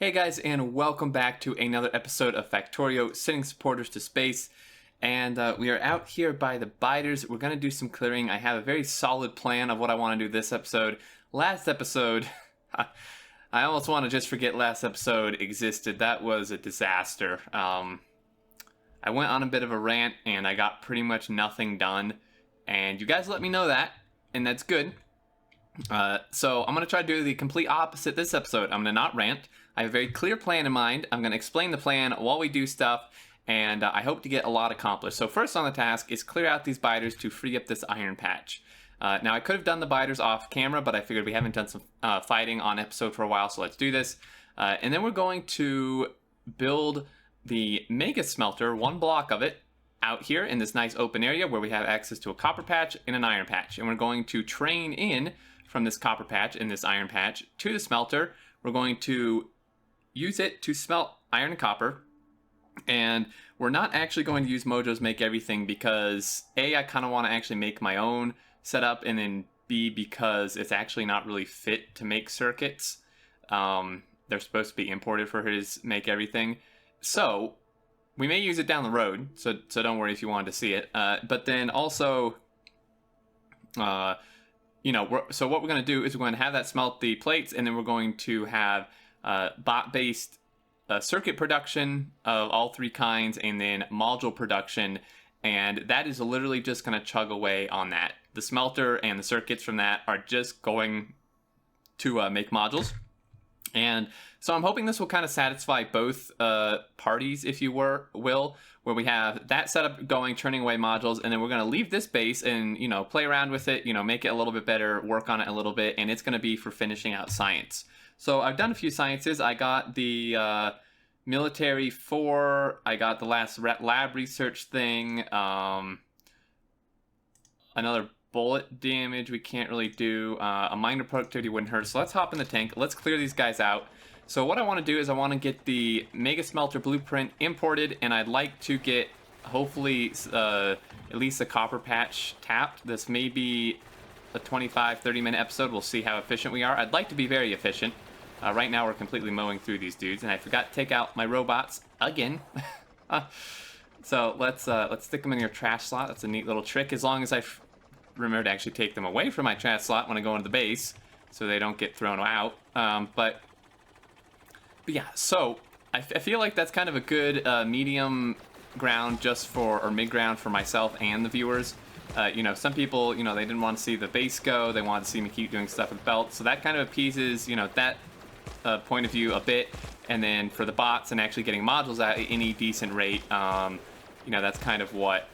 Hey guys, and welcome back to another episode of Factorio, sending supporters to space. And we are out here by the biters. We're going to do some clearing. I have a very solid plan of what I want to do this episode. Last episode, I almost want to just forget last episode existed. That was a disaster. I went on a bit of a rant, and I got pretty much nothing done. And you guys let me know that, and that's good. So I'm going to try to do the complete opposite this episode. I'm going to not rant. I have a very clear plan in mind. I'm going to explain the plan while we do stuff, and I hope to get a lot accomplished. So first on the task is clear out these biters to free up this iron patch. Now I could have done the biters off camera, but I figured we haven't done some fighting on episode for a while, so let's do this. And then we're going to build the mega smelter, one block of it, out here in this nice open area where we have access to a copper patch and an iron patch. And we're going to train in from this copper patch and this iron patch to the smelter. We're going to use it to smelt iron and copper. And we're not actually going to use Mojo's Make Everything because A, I kind of want to actually make my own setup, and then B, because it's actually not really fit to make circuits. They're supposed to be imported for his Make Everything. So we may use it down the road, so don't worry if you wanted to see it. But then also, so what we're going to do is we're going to have that smelt the plates, and then we're going to have bot-based circuit production of all three kinds, and then module production, and that is literally just going to chug away on that. The smelter and the circuits from that are just going to make modules. And so I'm hoping this will kind of satisfy both parties, if you will, where we have that setup going, turning away modules, and then we're going to leave this base and, play around with it, make it a little bit better, work on it a little bit, and it's going to be for finishing out science. So I've done a few sciences. I got the military 4, I got the last lab research thing, another bullet damage we can't really do, a minor productivity wouldn't hurt, so let's hop in the tank, let's clear these guys out. So what I want to do is I want to get the mega smelter blueprint imported, and I'd like to get hopefully at least a copper patch tapped. This may be a 25-30 minute episode. We'll see how efficient we are. I'd like to be very efficient. Right now we're completely mowing through these dudes, and I forgot to take out my robots again. So let's stick them in your trash slot. That's a neat little trick, as long as I remember to actually take them away from my trash slot when I go into the base, so they don't get thrown out. But yeah, so I feel like that's kind of a good medium ground or mid ground for myself and the viewers. Some people, they didn't want to see the base go, they wanted to see me keep doing stuff with belts, so that kind of appeases, that point of view a bit. And then for the bots and actually getting modules at any decent rate, that's kind of what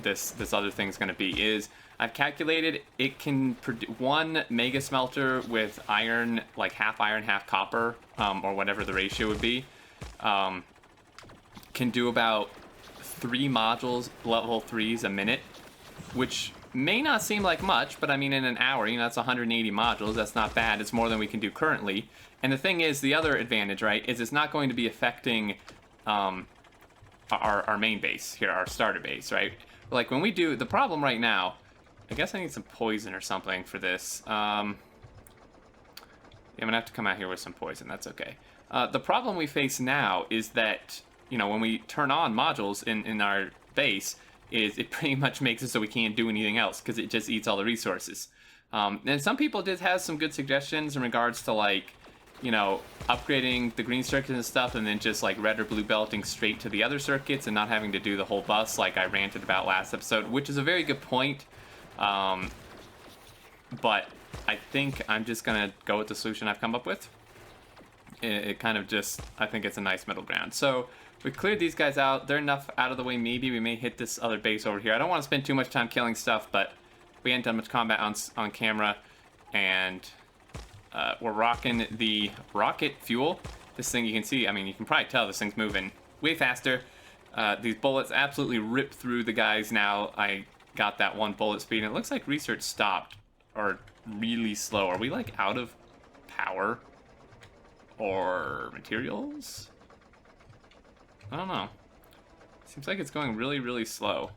this other thing's going to be. Is I've calculated it can produce one mega smelter with iron, like half iron, half copper, or whatever the ratio would be, can do about 3 modules, level 3s a minute, which may not seem like much, but I mean, in an hour, that's 180 modules. That's not bad. It's more than we can do currently. And the thing is, the other advantage, right, is it's not going to be affecting our main base here, our starter base, right? Like when we do, the problem right now, I guess I need some poison or something for this. I'm gonna have to come out here with some poison. That's okay. The problem we face now is that, when we turn on modules in our base, is it pretty much makes it so we can't do anything else because it just eats all the resources. And some people did have some good suggestions in regards to, like, upgrading the green circuits and stuff, and then just like red or blue belting straight to the other circuits and not having to do the whole bus like I ranted about last episode, which is a very good point. But I think I'm just gonna go with the solution I've come up with. It kind of just, I think it's a nice middle ground. So we cleared these guys out. They're enough out of the way. Maybe we may hit this other base over here. I don't want to spend too much time killing stuff, but we ain't done much combat on camera, and we're rocking the rocket fuel. This thing, you can see, I mean, you can probably tell this thing's moving way faster. These bullets absolutely rip through the guys now. I got that one bullet speed, and it looks like research stopped, or really slow. Are we like out of power or materials? I don't know. Seems like it's going really, really slow.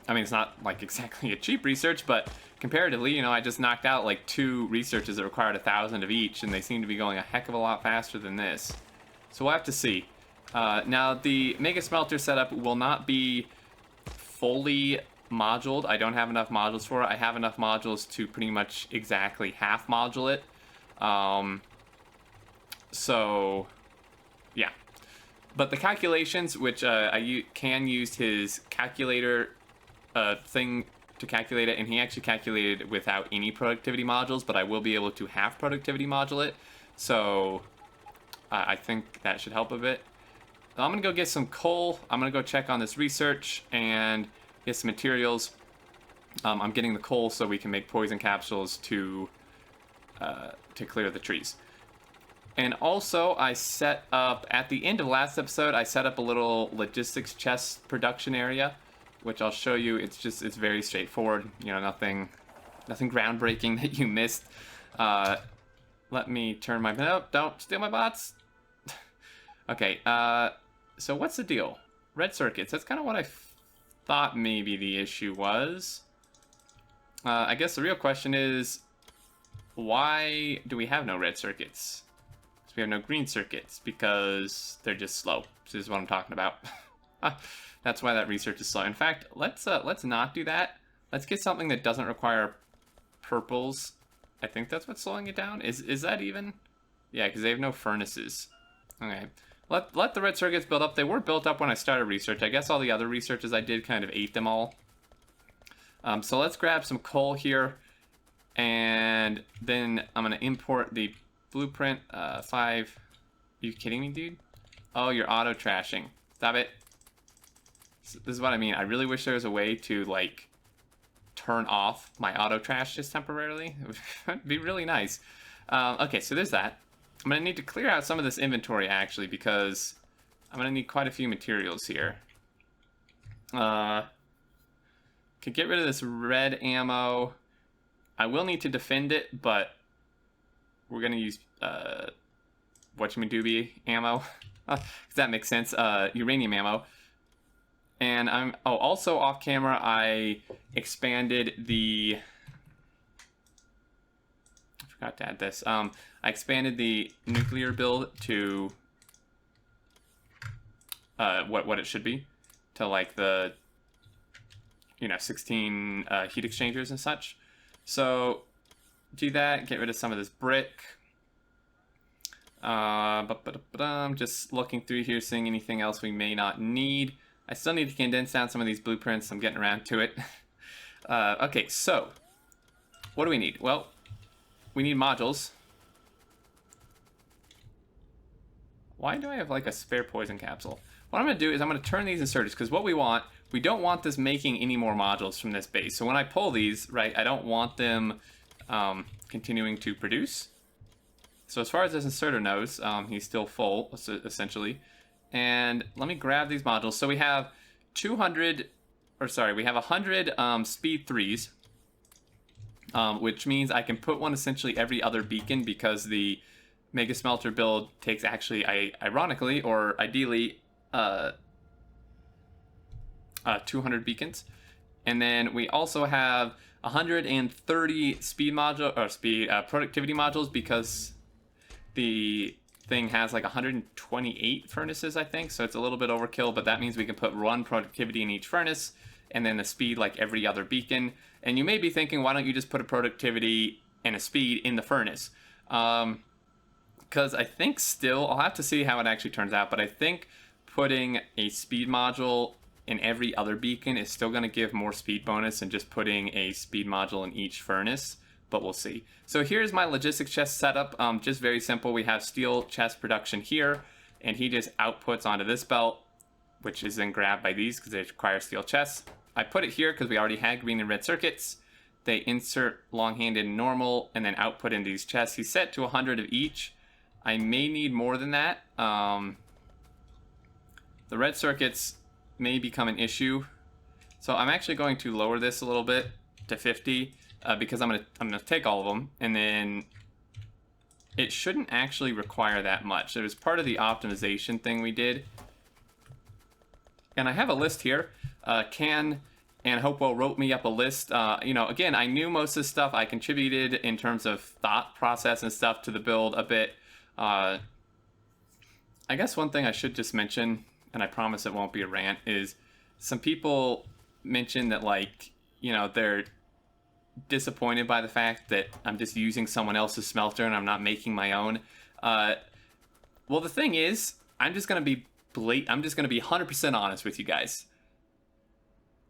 I mean, it's not like exactly a cheap research, but comparatively, you know, I just knocked out like 2 researches that required 1,000 of each, and they seem to be going a heck of a lot faster than this. So we'll have to see. Now, the Mega Smelter setup will not be fully moduled. I don't have enough modules for it. I have enough modules to pretty much exactly half module it. So, yeah. But the calculations, which I can use his calculator thing to calculate it, and he actually calculated it without any productivity modules, but I will be able to half productivity module it. So, I think that should help a bit. I'm going to go get some coal. I'm going to go check on this research and get some materials. I'm getting the coal so we can make poison capsules to clear the trees. And also, I set up, at the end of last episode, I set up a little logistics chest production area, which I'll show you. It's very straightforward. You know, nothing groundbreaking that you missed. Let me turn my, no, don't steal my bots. Okay, so what's the deal? Red circuits, that's kind of what I thought maybe the issue was. I guess the real question is, why do we have no red circuits? We have no green circuits, because they're just slow. This is what I'm talking about. That's why that research is slow. In fact, let's not do that. Let's get something that doesn't require purples. I think that's what's slowing it down. Is that even? Yeah, because they have no furnaces. Okay. Let the red circuits build up. They were built up when I started research. I guess all the other researches I did kind of ate them all. So let's grab some coal here, and then I'm gonna import the blueprint 5. Are you kidding me, dude? Oh, you're auto trashing. Stop it. This is what I mean. I really wish there was a way to like turn off my auto trash just temporarily. It would be really nice. Okay, so there's that. I'm gonna need to clear out some of this inventory actually, because I'm gonna need quite a few materials here. Could get rid of this red ammo. I will need to defend it, but we're gonna use whatchamadoobie ammo. Does that make sense? Uranium ammo. And also off camera, I expanded the. I forgot to add this. I expanded the nuclear build to what it should be, to like the 16 heat exchangers and such. So do that. Get rid of some of this brick. I'm just looking through here, seeing anything else we may not need. I still need to condense down some of these blueprints. I'm getting around to it. Okay, so what do we need? Well, we need modules. Why do I have like a spare poison capsule? What I'm going to do is I'm going to turn these inserters, because what we don't want this making any more modules from this base. So when I pull these, right, I don't want them continuing to produce. So as far as this inserter knows, he's still full, essentially. And let me grab these modules. So we have 100 speed 3s, which means I can put one essentially every other beacon, because the Mega Smelter build takes actually, ironically, or ideally, 200 beacons. And then we also have 130 speed module, or productivity modules, because the thing has like 128 furnaces, I think, so it's a little bit overkill, but that means we can put 1 productivity in each furnace, and then the speed like every other beacon. And you may be thinking, why don't you just put a productivity and a speed in the furnace? Because I think still, I'll have to see how it actually turns out, but I think putting a speed module in every other beacon is still going to give more speed bonus than just putting a speed module in each furnace. But we'll see. So here's my logistics chest setup. Just very simple. We have steel chest production here, and he just outputs onto this belt, which is then grabbed by these because they require steel chests. I put it here because we already had green and red circuits. They insert long-handed and normal, and then output in these chests. He's set to 100 of each. I may need more than that. The red circuits may become an issue, so I'm actually going to lower this a little bit to 50. Because I'm gonna take all of them, and then it shouldn't actually require that much. It was part of the optimization thing we did, and I have a list here. Can and Hopewell wrote me up a list. You know, again, I knew most of this stuff. I contributed in terms of thought process and stuff to the build a bit. I guess one thing I should just mention, and I promise it won't be a rant, is some people mentioned that, like, you know, they're disappointed by the fact that I'm just using someone else's smelter and I'm not making my own. Well, the thing is, I'm just gonna be 100% honest with you guys.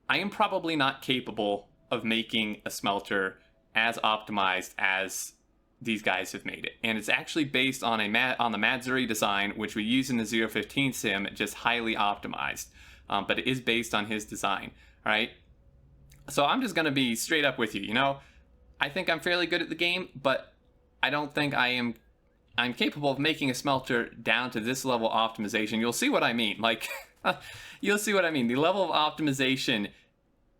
I am probably not capable of making a smelter as optimized as these guys have made it, and it's actually based on the Mazzuri design, which we use in the 0.15 sim, just highly optimized. But it is based on his design. All right. So I'm just gonna be straight up with you. You know, I think I'm fairly good at the game, but I don't think I'm capable of making a smelter down to this level of optimization. You'll see what I mean. Like, you'll see what I mean. The level of optimization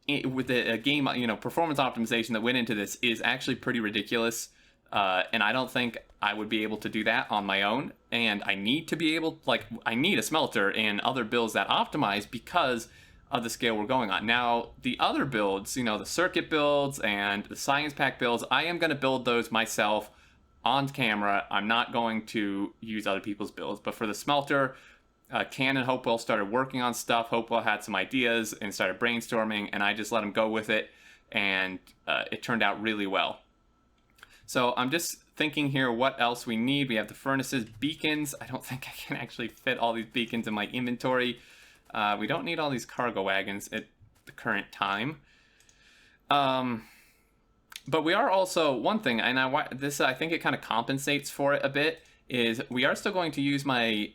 with the game, you know, performance optimization that went into this is actually pretty ridiculous. And I don't think I would be able to do that on my own. And I need to be able, like, I need a smelter and other builds that optimize because of the scale we're going on. Now, the other builds, you know, the circuit builds and the science pack builds, I am going to build those myself on camera. I'm not going to use other people's builds. But for the smelter, Can and Hopewell started working on stuff. Hopewell had some ideas and started brainstorming, and I just let him go with it. And it turned out really well. So I'm just thinking here what else we need. We have the furnaces, beacons. I don't think I can actually fit all these beacons in my inventory. We don't need all these cargo wagons at the current time. But we are also, one thing, and I think it kind of compensates for it a bit, is we are still going to use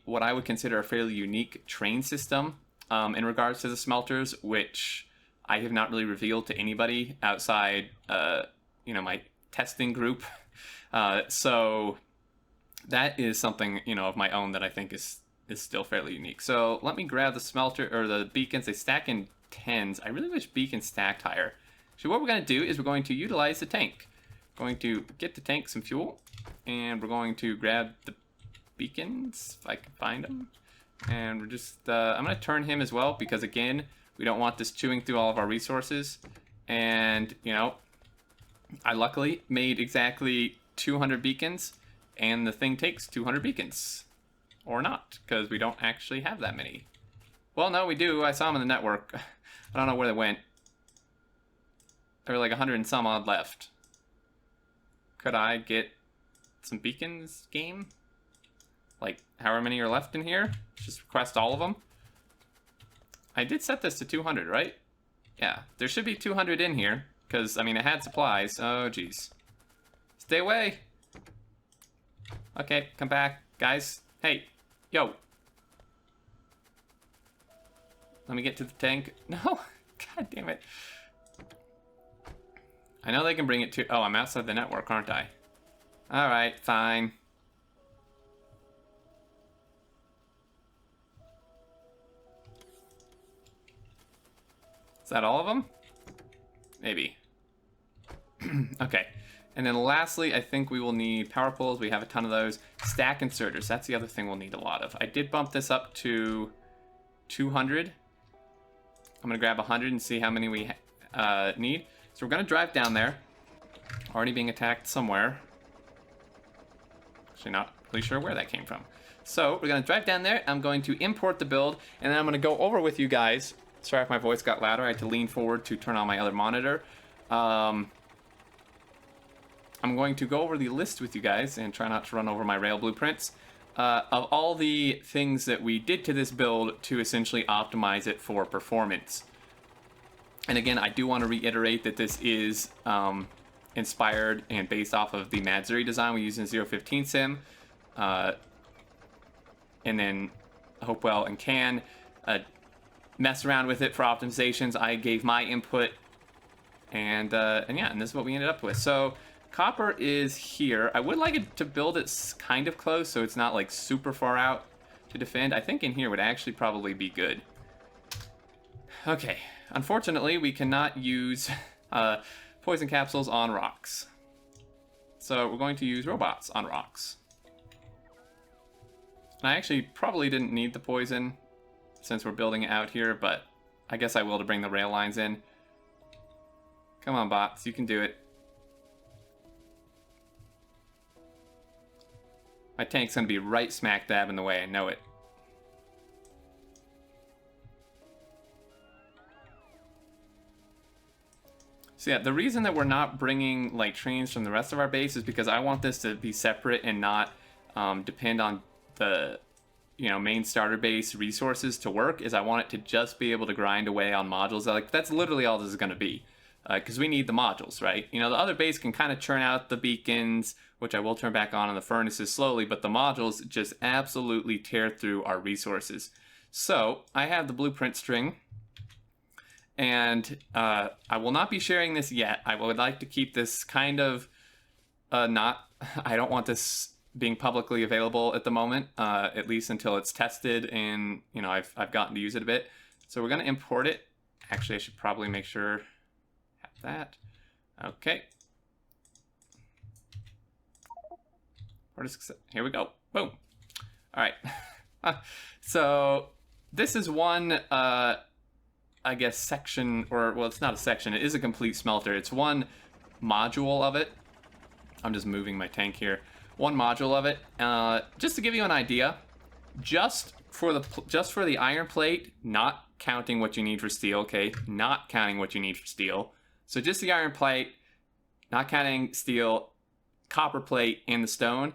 what I would consider a fairly unique train system in regards to the smelters, which I have not really revealed to anybody outside, you know, my testing group. So that is something, you know, of my own that I think is still fairly unique. So let me grab the smelter, or the beacons. They stack in 10s. I really wish beacons stacked higher. So what we're going to do is we're going to utilize the tank. Going to get the tank some fuel, and we're going to grab the beacons if I can find them. And we're just, I'm going to turn him as well, because again, we don't want this chewing through all of our resources. And, you know, I luckily made exactly 200 beacons, and the thing takes 200 beacons. Or not, because we don't actually have that many. Well, no, we do. I saw them in the network. I don't know where they went. There were like 100 and some odd left. Could I get some beacons, game? Like, however many are left in here? Just request all of them? I did set this to 200, right? Yeah, there should be 200 in here. Because, I mean, it had supplies. Oh, jeez. Stay away! Okay, come back, guys. Hey, yo. Let me get to the tank. No! God damn it. I know they can bring it to... Oh, I'm outside the network, aren't I? Alright, fine. Is that all of them? Maybe. Okay. And then lastly, I think we will need power poles. We have a ton of those. Stack inserters. That's the other thing we'll need a lot of. I did bump this up to 200. I'm going to grab 100 and see how many we need. So we're going to drive down there. Already being attacked somewhere. Actually not really sure where that came from. So we're going to drive down there. I'm going to import the build. And then I'm going to go over with you guys. Sorry if my voice got louder. I had to lean forward to turn on my other monitor. I'm going to go over the list with you guys and try not to run over my rail blueprints of all the things that we did to this build to essentially optimize it for performance. And again, I do want to reiterate that this is inspired and based off of the Mazzuri design we use in 0.15 sim. And then Hopewell and Can mess around with it for optimizations. I gave my input, and yeah, and this is what we ended up with. So copper is here. I would like it to build it kind of close so it's not like super far out to defend. I think in here would actually probably be good. Okay, unfortunately we cannot use poison capsules on rocks. So we're going to use robots on rocks. And I actually probably didn't need the poison since we're building it out here, but I guess I will to bring the rail lines in. Come on, bots, you can do it. My tank's gonna be right smack dab in the way, I know it. So yeah, the reason that we're not bringing like trains from the rest of our base is because I want this to be separate and not depend on the main starter base resources to work. Is I want it to just be able to grind away on modules. Like that's literally all this is going to be, because we need the modules, right? The other base can kind of churn out the beacons, which I will turn back on in the furnaces slowly, but the modules just absolutely tear through our resources. So I have the blueprint string. And I will not be sharing this yet. I would like to keep this kind of I don't want this being publicly available at the moment, at least until it's tested and I've gotten to use it a bit. So we're going to import it. Actually, I should probably make sure I have that. Okay. Here we go. Boom. All right. So this is one. I guess section, or well, it's not a section, it is a complete smelter. It's one module of it. I'm just moving my tank here. One module of it. Just to give you an idea, just for the iron plate, not counting what you need for steel, okay? Not counting what you need for steel. So just the iron plate, not counting steel, copper plate, and the stone.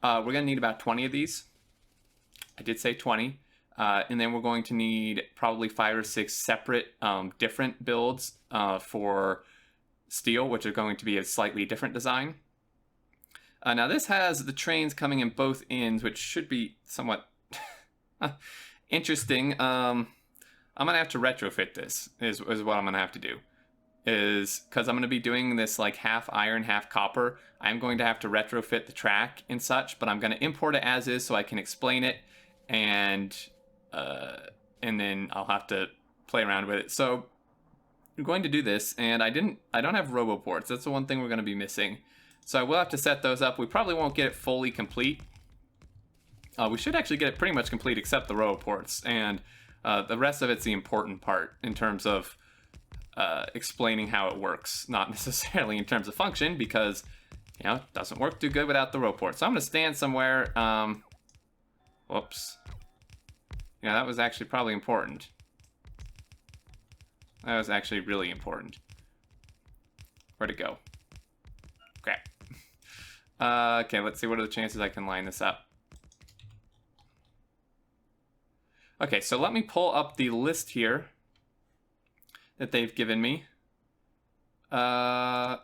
We're gonna need about 20 of these. I did say 20. And then we're going to need probably 5 or 6 separate different builds for steel, which are going to be a slightly different design. Now this has the trains coming in both ends, which should be somewhat interesting. I'm going to have to retrofit this, is what I'm going to have to do. Because I'm going to be doing this like half iron, half copper. I'm going to have to retrofit the track and such, but I'm going to import it as is so I can explain it. And then I'll have to play around with it. So I'm going to do this, and I don't have roboports. That's the one thing we're going to be missing. So I will have to set those up. We probably won't get it fully complete. We should actually get it pretty much complete except the roboports, and the rest of it's the important part in terms of explaining how it works, not necessarily in terms of function, because it doesn't work too good without the roboports. So I'm going to stand somewhere. Whoops. Yeah, that was actually probably important. That was actually really important. Where'd it go? Crap. Okay, let's see what are the chances I can line this up. Okay, so let me pull up the list here that they've given me. Alright.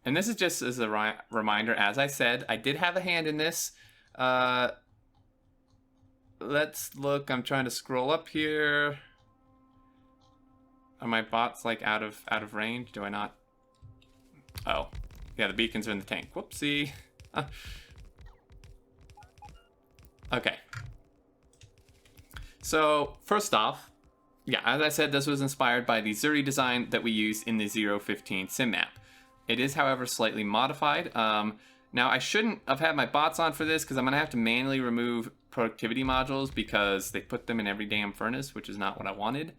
And this is just as a reminder, as I said, I did have a hand in this. Let's look. I'm trying to scroll up here. Are my bots like out of range? Do I not? Oh, yeah, the beacons are in the tank. Whoopsie. Okay. So first off, yeah, as I said, this was inspired by the Zuri design that we used in the 0.15 sim map. It is, however, slightly modified. Now, I shouldn't have had my bots on for this because I'm going to have to manually remove productivity modules because they put them in every damn furnace, which is not what I wanted.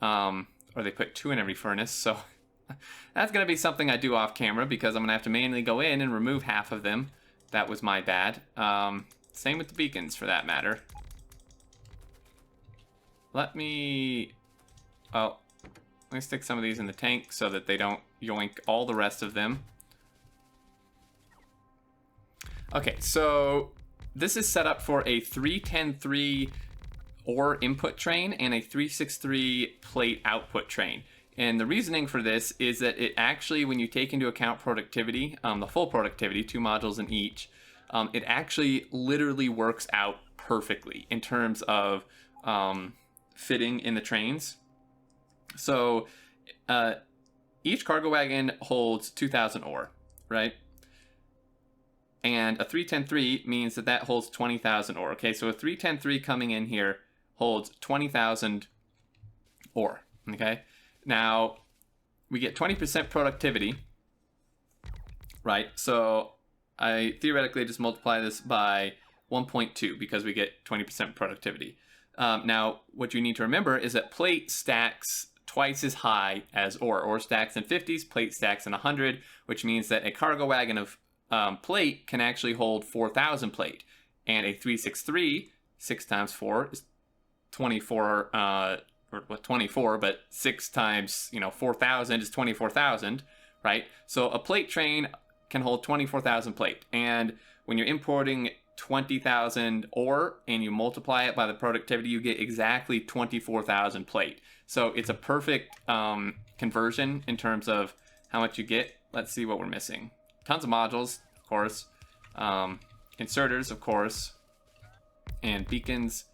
Or they put 2 in every furnace, so that's going to be something I do off camera because I'm going to have to manually go in and remove half of them. That was my bad. Same with the beacons, for that matter. Let me stick some of these in the tank so that they don't yoink all the rest of them. Okay, so this is set up for a 310-3 ore input train and a 363 plate output train. And the reasoning for this is that it actually, when you take into account productivity, the full productivity, 2 modules in each, it actually literally works out perfectly in terms of fitting in the trains. So each cargo wagon holds 2,000 ore, right? And a 310-3 means that that holds 20,000 ore. Okay, so a 310-3 coming in here holds 20,000 ore. Okay, now we get 20% productivity, right? So I theoretically just multiply this by 1.2 because we get 20% productivity. Now, what you need to remember is that plate stacks twice as high as ore. Ore stacks in 50s, plate stacks in 100, which means that a cargo wagon of plate can actually hold 4,000 plate. And a 363, 6 times 4 is 24, or what, 24, but 6 times, 4,000 is 24,000, right? So a plate train can hold 24,000 plate. And when you're importing 20,000 ore and you multiply it by the productivity, you get exactly 24,000 plate. So it's a perfect conversion in terms of how much you get. Let's see what we're missing. Tons of modules, of course. Inserters, of course. And beacons,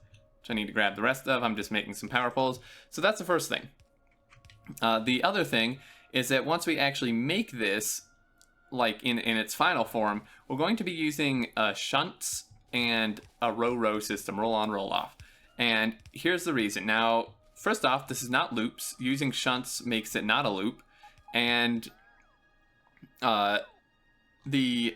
which I need to grab the rest of. I'm just making some power poles. So that's the first thing. The other thing is that once we actually make this, like in its final form, we're going to be using shunts and a row system, roll on, roll off. And here's the reason. Now, first off, this is not loops. Using shunts makes it not a loop. And the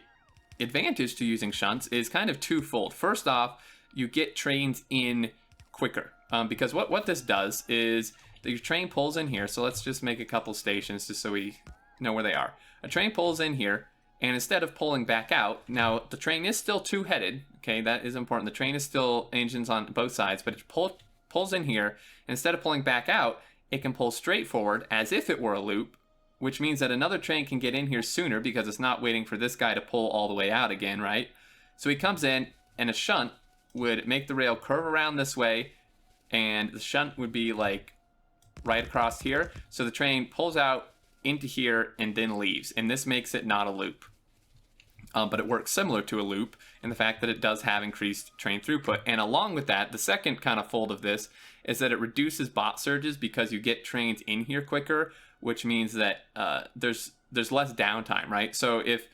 advantage to using shunts is kind of twofold. First off, you get trains in quicker. Because what this does is that your train pulls in here. So let's just make a couple stations just so we know where they are. A train pulls in here, and instead of pulling back out, now the train is still two-headed, okay, that is important. The train is still engines on both sides, but it pulls in here, and instead of pulling back out, it can pull straight forward as if it were a loop, which means that another train can get in here sooner because it's not waiting for this guy to pull all the way out again, right? So he comes in, and a shunt would make the rail curve around this way, and the shunt would be like right across here. So the train pulls out into here and then leaves, and this makes it not a loop. But it works similar to a loop in the fact that it does have increased train throughput. And along with that, the second kind of fold of this is that it reduces bot surges because you get trains in here quicker, which means that there's less downtime, right? So if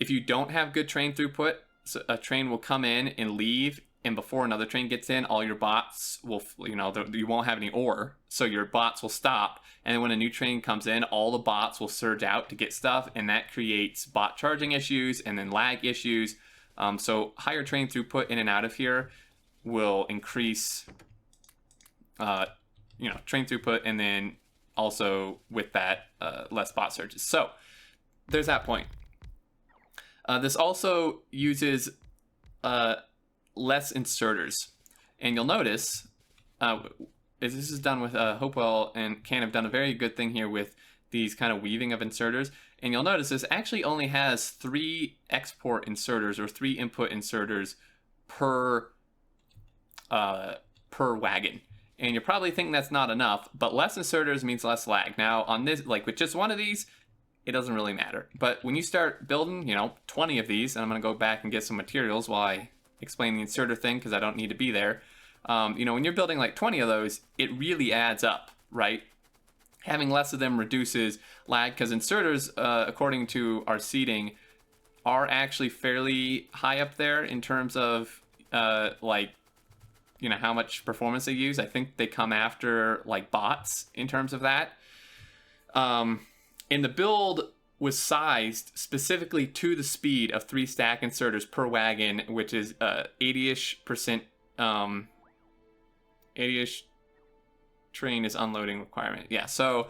you don't have good train throughput, so a train will come in and leave, and before another train gets in, all your bots will, you won't have any ore, so your bots will stop. And then when a new train comes in, all the bots will surge out to get stuff, and that creates bot charging issues and then lag issues. So higher train throughput in and out of here will increase, train throughput, and then also with that, less bot surges. So there's that point. This also uses less inserters, and you'll notice this is done with Hopewell and Can have done a very good thing here with these kind of weaving of inserters, and you'll notice this actually only has 3 export inserters or 3 input inserters per wagon, and you're probably thinking that's not enough, but less inserters means less lag. Now on this, like with just one of these, it doesn't really matter, but when you start building 20 of these, and I'm going to go back and get some materials while I explain the inserter thing because I don't need to be there. When you're building like 20 of those, it really adds up, right? Having less of them reduces lag because inserters, according to our seeding, are actually fairly high up there in terms of how much performance they use. I think they come after like bots in terms of that. And the build was sized specifically to the speed of 3 stack inserters per wagon, which is 80-ish%. 80-ish train is unloading requirement. Yeah, so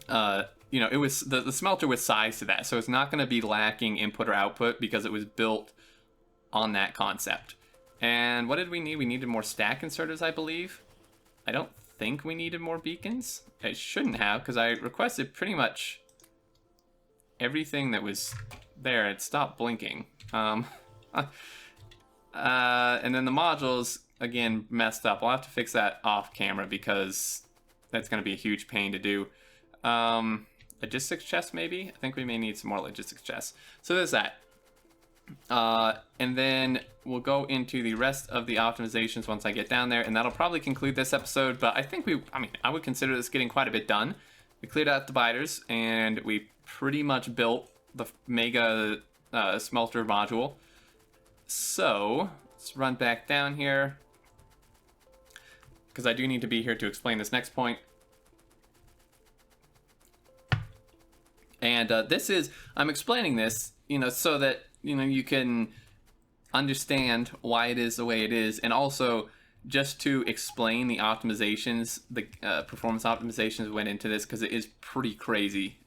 it was the smelter was sized to that, so it's not going to be lacking input or output because it was built on that concept. And what did we need? We needed more stack inserters, I believe. I don't think we needed more beacons. I shouldn't have, because I requested pretty much everything that was there. It stopped blinking. And then the modules, again, messed up. I'll have to fix that off camera because that's going to be a huge pain to do. Logistics chest, maybe? I think we may need some more logistics chests. So there's that. And then we'll go into the rest of the optimizations once I get down there, and that'll probably conclude this episode, but I think I would consider this getting quite a bit done. We cleared out the biters, and we pretty much built the mega smelter module. So let's run back down here, because I do need to be here to explain this next point. And I'm explaining this, so that, you can understand why it is the way it is, and also just to explain the optimizations, the performance optimizations went into this, because it is pretty crazy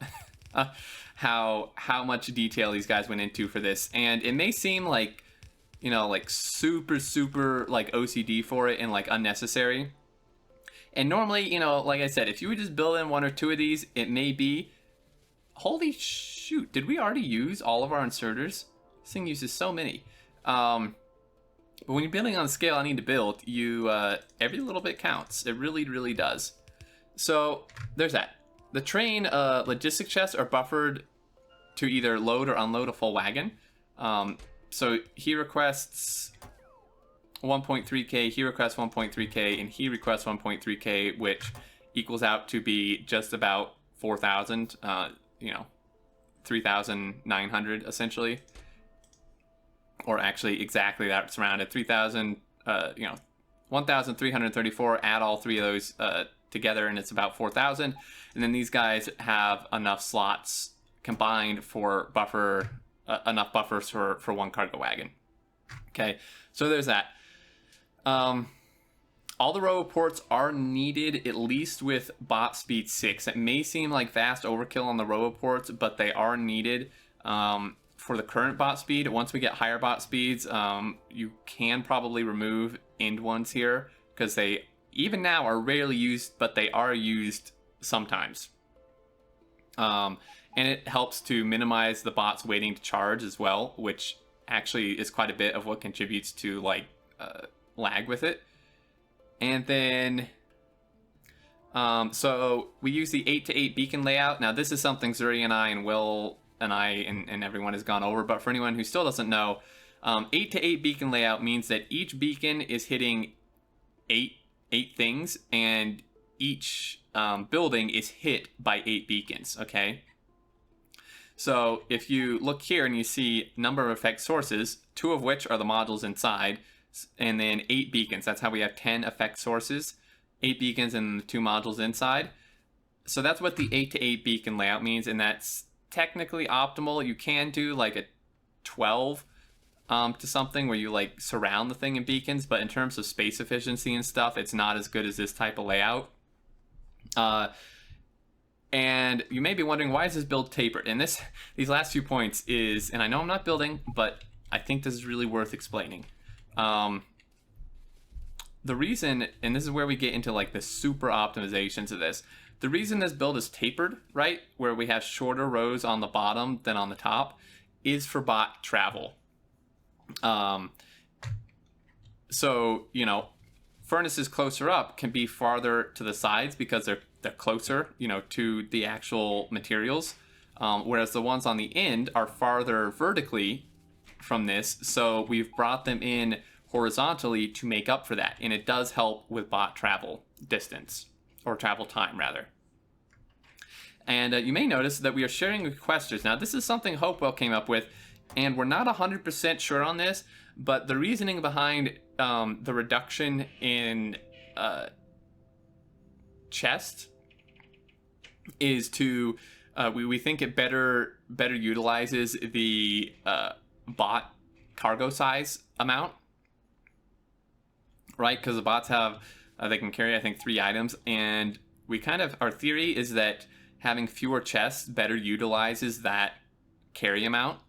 how much detail these guys went into for this. And it may seem like, you know, like super like OCD for it and like unnecessary. And normally, you know, like I said, if you would just build in one or two of these, it may be. Holy shoot, did we already use all of our inserters? This thing uses so many. But when you're building on the scale I need to build, you every little bit counts. It really does. So there's that. The train logistic chests are buffered to either load or unload a full wagon. So he requests 1.3k, he requests 1.3k, and he requests 1.3k, which equals out to be just about 4,000, you know, 3,900 essentially. Or actually exactly that's rounded, 3,000, you know, 1,334, add all three of those together and it's about 4,000. And then these guys have enough slots combined for buffer, enough buffers for one cargo wagon. Okay, so there's that. All the roboports are needed, at least with bot speed 6. It may seem like vast overkill on the roboports, but they are needed for the current bot speed. Once we get higher bot speeds, you can probably remove end ones here, because they, even now, are rarely used, but they are used sometimes. And it helps to minimize the bots waiting to charge as well, which actually is quite a bit of what contributes to like lag with it. And then so we use the 8-to-8 beacon layout. Now this is something Zuri and I and Will and and everyone has gone over, but for anyone who still doesn't know, 8-to-8 beacon layout means that each beacon is hitting eight things, and each building is hit by 8 beacons. Okay, so if you look here and you see number of effect sources, 2 of which are the modules inside, and then 8 beacons. That's how we have 10 effect sources, 8 beacons and the 2 modules inside. So that's what the 8-to-8 beacon layout means, and that's technically optimal. You can do like a 12 to something where you like surround the thing in beacons, but in terms of space efficiency and stuff, it's not as good as this type of layout. And you may be wondering, why is this build tapered? And these last few points is, and I know I'm not building, but I think this is really worth explaining. The reason, and this is where we get into like the super optimizations of this, the reason this build is tapered, right, where we have shorter rows on the bottom than on the top, is for bot travel. So, you know, furnaces closer up can be farther to the sides because they're closer, you know, to the actual materials, whereas the ones on the end are farther vertically from this, so we've brought them in horizontally to make up for that, and it does help with bot travel distance, or travel time rather. And you may notice that we are sharing requesters. Now this is something Hopewell came up with, and we're not 100% sure on this, but the reasoning behind the reduction in chest is to we think it better utilizes the bot cargo size amount, right? Because the bots have they can carry, I think, 3 items, and we kind of, our theory is that having fewer chests better utilizes that carry amount,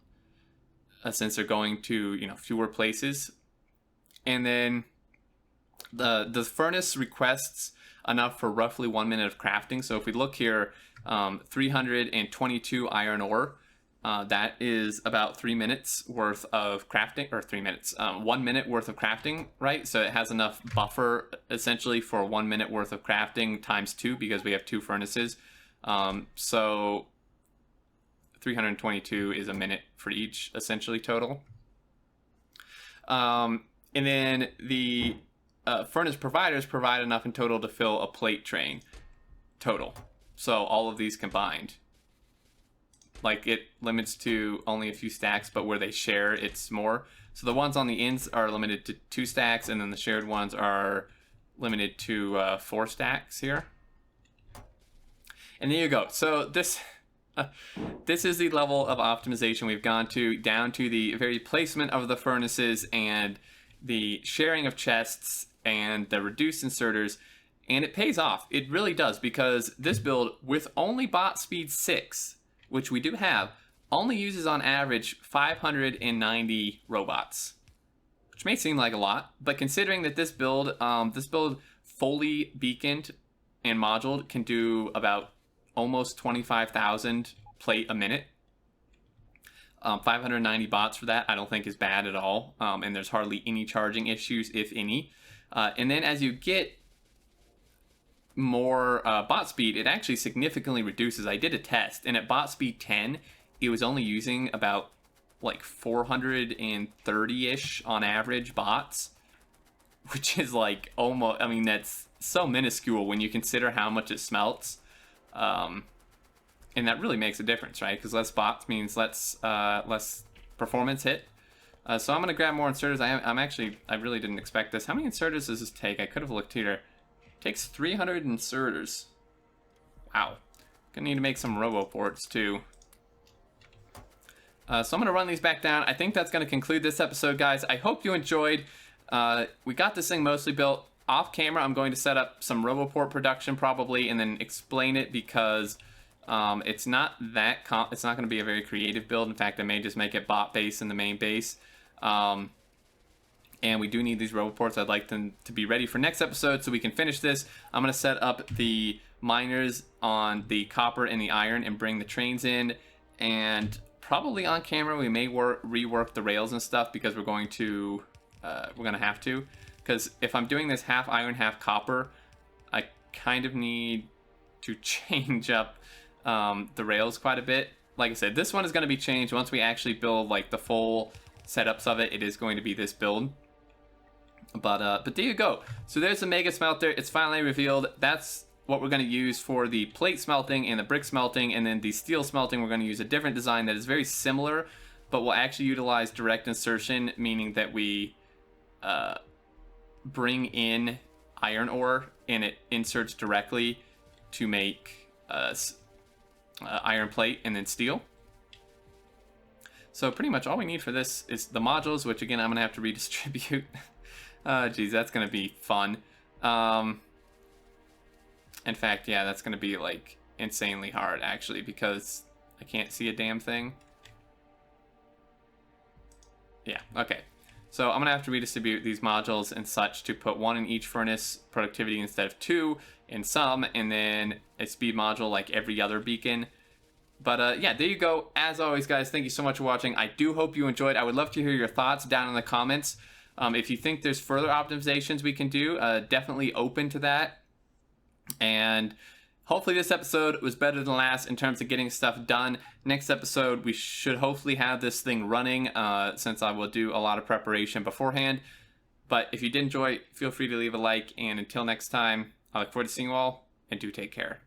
since they're going to, you know, fewer places. And then the furnace requests enough for roughly 1 minute of crafting. So if we look here, 322 iron ore, that is about 3 minutes worth of crafting, or 3 minutes, 1 minute worth of crafting, right? So it has enough buffer essentially for 1 minute worth of crafting times 2, because we have 2 furnaces. So 322 is a minute for each essentially total. And then the furnace providers provide enough in total to fill a plate train total. So all of these combined, like, it limits to only a few stacks, but where they share, it's more. So the ones on the ends are limited to 2 stacks, and then the shared ones are limited to 4 stacks here. And there you go. So this is the level of optimization we've gone to, down to the very placement of the furnaces and the sharing of chests and the reduced inserters, and it pays off. It really does, because this build, with only bot speed 6, which we do have, only uses on average 590 robots, which may seem like a lot, but considering that this build fully beaconed and moduled can do about almost 25,000 plate a minute. 590 bots for that I don't think is bad at all, and there's hardly any charging issues, if any. And then as you get more bot speed, it actually significantly reduces. I did a test, and at bot speed 10, it was only using about like 430-ish on average bots, which is like almost, I mean, that's so minuscule when you consider how much it smelts. And that really makes a difference, right? Because less bots means less performance hit. So I'm gonna grab more inserters. I really didn't expect this. How many inserters does this take? I could have looked here. It takes 300 inserters. Wow. Gonna need to make some RoboPorts too. So I'm gonna run these back down. I think that's gonna conclude this episode, guys. I hope you enjoyed. We got this thing mostly built off camera. I'm going to set up some RoboPort production probably, and then explain it, because it's not going to be a very creative build. In fact, I may just make it bot base in the main base. And we do need these RoboPorts. I'd like them to be ready for next episode so we can finish this. I'm going to set up the miners on the copper and the iron and bring the trains in. And probably on camera we may rework the rails and stuff, because we're going to have to. Because if I'm doing this half iron, half copper, I kind of need to change up the rails quite a bit. Like I said, this one is going to be changed once we actually build like the full setups of it. It is going to be this build. But there you go. So there's the Mega Smelter. It's finally revealed. That's what we're going to use for the plate smelting and the brick smelting, and then the steel smelting we're going to use a different design that is very similar, but will actually utilize direct insertion, meaning that we bring in iron ore and it inserts directly to make iron plate and then steel. So pretty much all we need for this is the modules, which again I'm gonna have to redistribute. Geez, that's gonna be fun. In fact, yeah, that's gonna be like insanely hard actually, because I can't see a damn thing. Yeah, okay. So I'm gonna have to redistribute these modules and such to put one in each furnace productivity instead of 2 in some, and then a speed module like every other beacon. But yeah, there you go. As always, guys, thank you so much for watching. I do hope you enjoyed. I would love to hear your thoughts down in the comments. If you think there's further optimizations we can do, definitely open to that. And hopefully this episode was better than last in terms of getting stuff done. Next episode, we should hopefully have this thing running, since I will do a lot of preparation beforehand. But if you did enjoy, feel free to leave a like. And until next time, I look forward to seeing you all, and do take care.